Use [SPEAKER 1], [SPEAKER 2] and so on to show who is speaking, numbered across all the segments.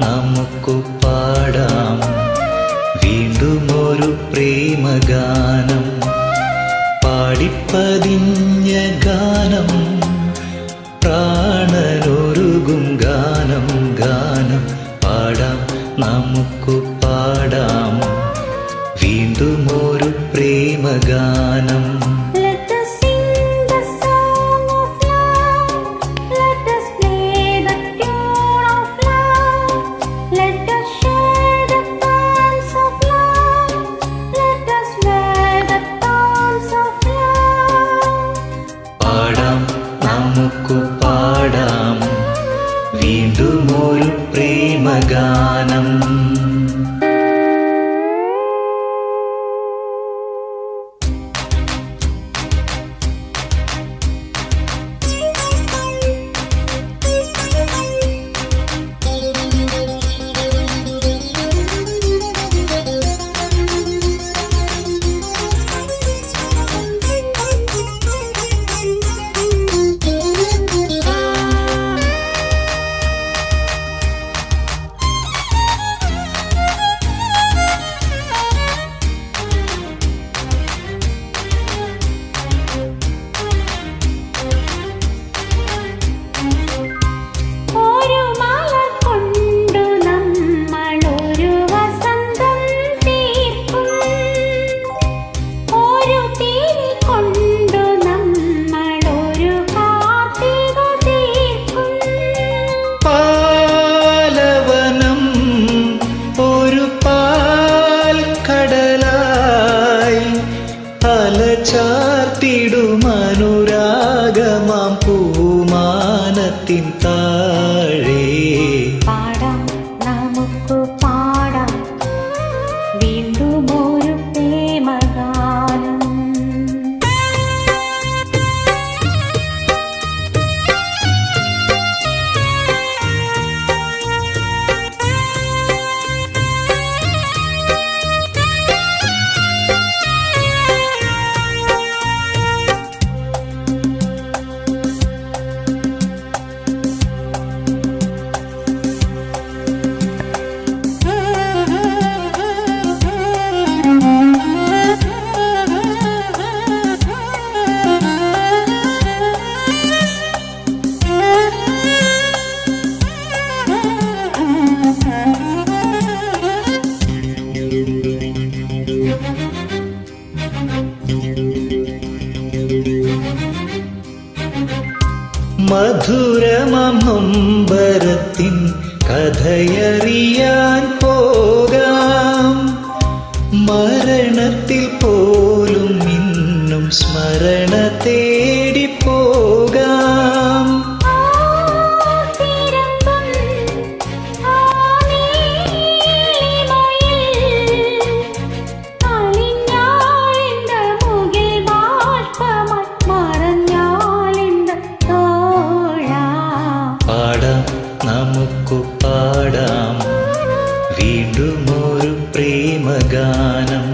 [SPEAKER 1] നമുക്കു പാടാം വീണ്ടും ഒരു പ്രേമഗാനം. പാടിപ്പതിഞ്ഞ ഗാനം, പ്രാണനൊരുകും ഗാനം. ഗാനം പാടാം, നമുക്കു പാടാം വീണ്ടും ഒരു പ്രേമഗാനം. നമുക്കു പാടാം വീണ്ടും ഒരു പ്രേമഗാനം. ചാർത്തിടുമനുരാഗമാം പൂമാനത്തിൻ താഴെ
[SPEAKER 2] പാടാം, നമുക്കു പാടാം വീണ്ടും ഒരു പ്രേമഗാനം.
[SPEAKER 1] മധുരമമ്പരത്തിൻ കഥയറിയാൻ പോകാം. മരണത്തിൽ പോലും ഇന്നും സ്മരണ തേടിപ്പോകാം. നമുക്കു പാടാം വീണ്ടും ഒരു പ്രേമഗാനം.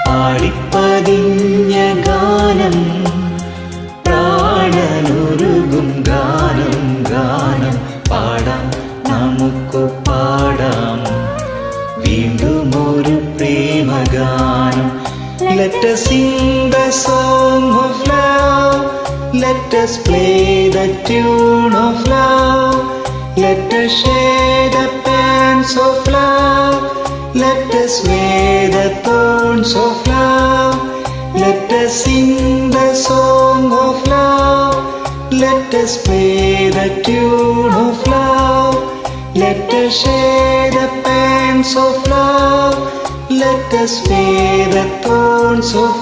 [SPEAKER 1] പാടിപ്പതിഞ്ഞ ഗാനം, പ്രാണനൊരുകും ഗാനം. ഗാനം പാടാം, നമുക്കു പാടാം വീണ്ടും ഒരു പ്രേമഗാനം. Let us sing the song of love. Let us play the tune of love. Let us share the pangs of love. Let us wear the thorns of love. Let us sing the song of love. Let us play the tune of love. Let us share the pangs of love. Let us wear the thorns of